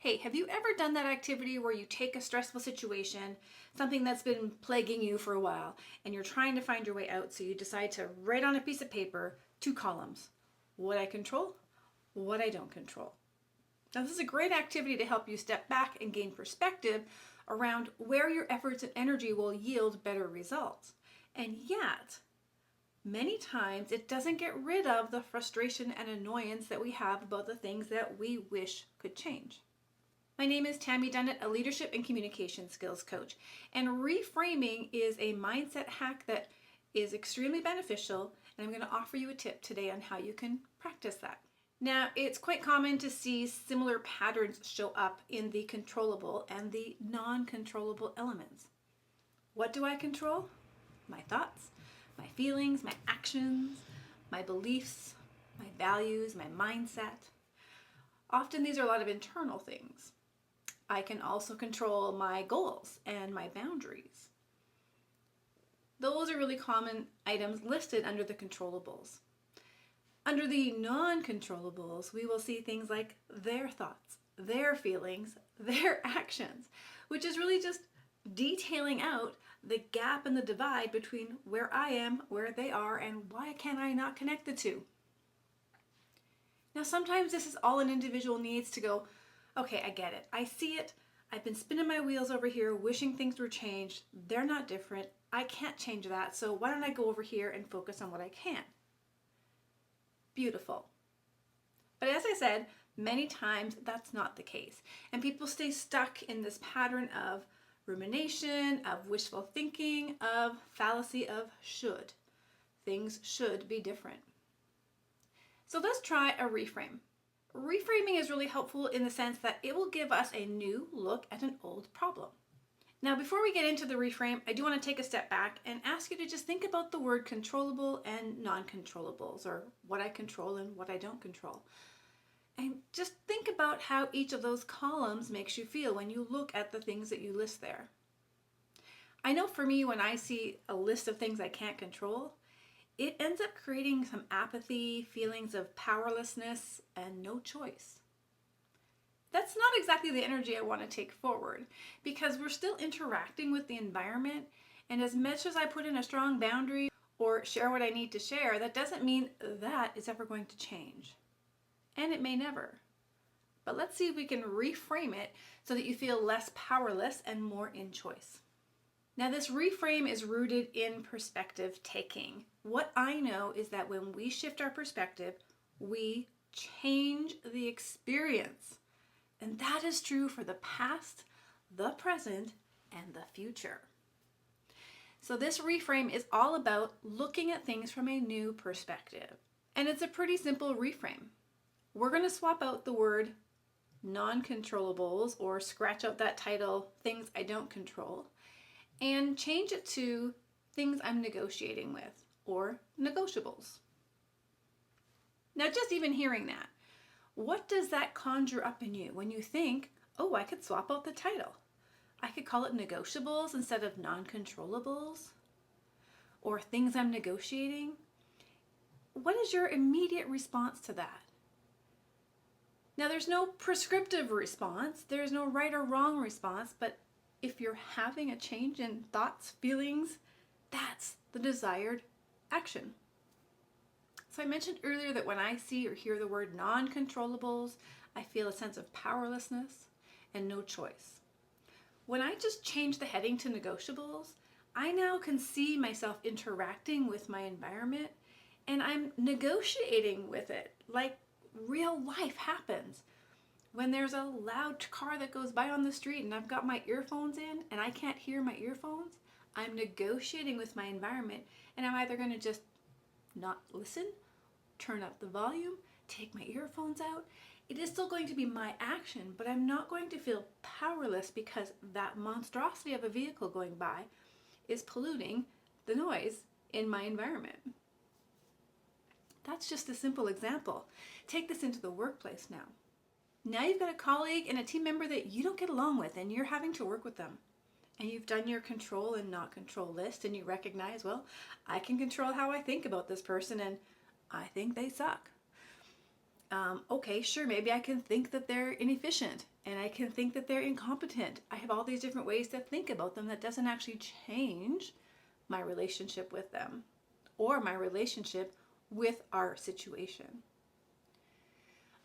Hey, have you ever done that activity where you take a stressful situation, something that's been plaguing you for a while, and you're trying to find your way out, so you decide to write on a piece of paper 2 columns, what I control, what I don't control. Now, this is a great activity to help you step back and gain perspective around where your efforts and energy will yield better results. And yet, many times it doesn't get rid of the frustration and annoyance that we have about the things that we wish could change. My name is Tammy Dunnett, a leadership and communication skills coach, and reframing is a mindset hack that is extremely beneficial, and I'm going to offer you a tip today on how you can practice that. Now, it's quite common to see similar patterns show up in the controllable and the non-controllable elements. What do I control? My thoughts, my feelings, my actions, my beliefs, my values, my mindset. Often these are a lot of internal things. I can also control my goals and my boundaries. Those are really common items listed under the controllables. Under the non-controllables, we will see things like their thoughts, their feelings, their actions, which is really just detailing out the gap and the divide between where I am, where they are, and why can I not connect the two. Now, sometimes this is all an individual needs to go, okay, I get it. I see it. I've been spinning my wheels over here, wishing things were changed. They're not different. I can't change that. So why don't I go over here and focus on what I can? Beautiful. But as I said, many times that's not the case. And people stay stuck in this pattern of rumination, of wishful thinking, of fallacy of should. Things should be different. So let's try a reframe. Reframing is really helpful in the sense that it will give us a new look at an old problem. Now, before we get into the reframe, I do want to take a step back and ask you to just think about the word controllable and non-controllables, or what I control and what I don't control. And just think about how each of those columns makes you feel when you look at the things that you list there. I know for me, when I see a list of things I can't control, it ends up creating some apathy, feelings of powerlessness, and no choice. That's not exactly the energy I want to take forward, because we're still interacting with the environment, and as much as I put in a strong boundary or share what I need to share, that doesn't mean that is ever going to change. And it may never. But let's see if we can reframe it so that you feel less powerless and more in choice. Now, this reframe is rooted in perspective taking. What I know is that when we shift our perspective, we change the experience. And that is true for the past, the present, and the future. So this reframe is all about looking at things from a new perspective. And it's a pretty simple reframe. We're going to swap out the word non-controllables, or scratch out that title, things I don't control, and change it to things I'm negotiating with, or negotiables. Now, just even hearing that, what does that conjure up in you when you think, oh, I could swap out the title? I could call it negotiables instead of non-controllables, or things I'm negotiating. What is your immediate response to that? Now, there's no prescriptive response, there's no right or wrong response, but if you're having a change in thoughts, feelings, that's the desired action. So I mentioned earlier that when I see or hear the word non-controllables, I feel a sense of powerlessness and no choice. When I just change the heading to negotiables, I now can see myself interacting with my environment, and I'm negotiating with it like real life happens. When there's a loud car that goes by on the street and I've got my earphones in and I can't hear my earphones, I'm negotiating with my environment, and I'm either going to just not listen, turn up the volume, take my earphones out. It is still going to be my action, but I'm not going to feel powerless because that monstrosity of a vehicle going by is polluting the noise in my environment. That's just a simple example. Take this into the workplace now. Now you've got a colleague and a team member that you don't get along with, and you're having to work with them. And you've done your control and not control list, and you recognize, well, I can control how I think about this person, and I think they suck. Okay, sure, maybe I can think that they're inefficient and I can think that they're incompetent. I have all these different ways to think about them that doesn't actually change my relationship with them or my relationship with our situation.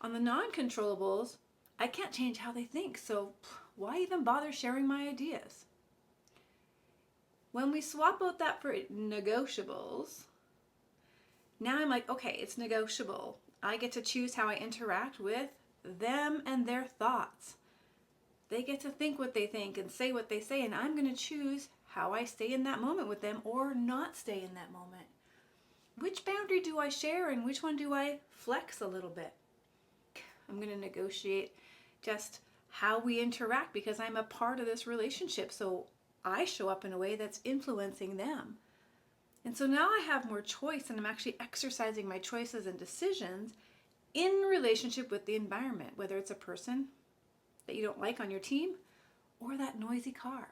On the non-controllables, I can't change how they think, so why even bother sharing my ideas? When we swap out that for negotiables, now I'm like, okay, it's negotiable. I get to choose how I interact with them and their thoughts. They get to think what they think and say what they say, and I'm going to choose how I stay in that moment with them or not stay in that moment. Which boundary do I share and which one do I flex a little bit? I'm going to negotiate just how we interact because I'm a part of this relationship, so I show up in a way that's influencing them. And so now I have more choice, and I'm actually exercising my choices and decisions in relationship with the environment, whether it's a person that you don't like on your team or that noisy car.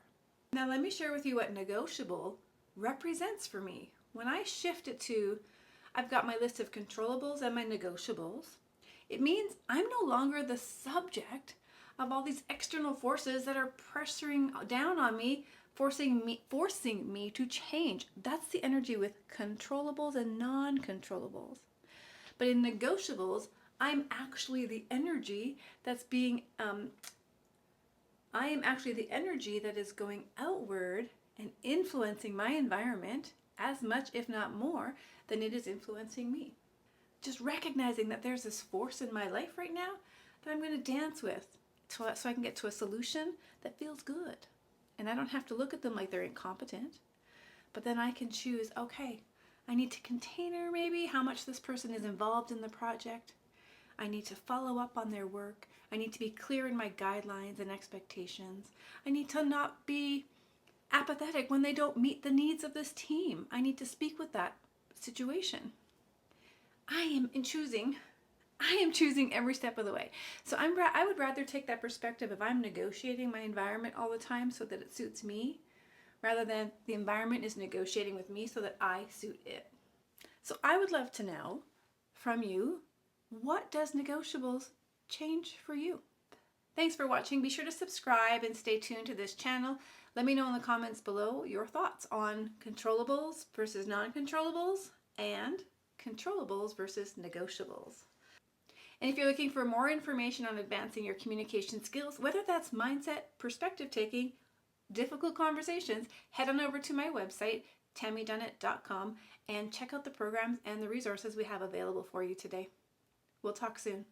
Now let me share with you what negotiable represents for me. When I shift it to, I've got my list of controllables and my negotiables, it means I'm no longer the subject of all these external forces that are pressuring down on me, forcing me to change. That's the energy with controllables and non-controllables. But in negotiables, I'm actually the energy that's being, I am actually the energy that is going outward and influencing my environment as much, if not more, than it is influencing me. Just recognizing that there's this force in my life right now that I'm going to dance with so I can get to a solution that feels good. And I don't have to look at them like they're incompetent. But then I can choose, okay, I need to container maybe how much this person is involved in the project. I need to follow up on their work. I need to be clear in my guidelines and expectations. I need to not be apathetic when they don't meet the needs of this team. I need to speak with that situation. I am choosing every step of the way. So I would rather take that perspective if I'm negotiating my environment all the time so that it suits me, rather than the environment is negotiating with me so that I suit it. So I would love to know from you, what does negotiables change for you? Thanks for watching. Be sure to subscribe and stay tuned to this channel. Let me know in the comments below your thoughts on controllables versus non-controllables and controllables versus negotiables. And if you're looking for more information on advancing your communication skills, whether that's mindset, perspective taking, difficult conversations, head on over to my website, tammydunnett.com, and check out the programs and the resources we have available for you today. We'll talk soon.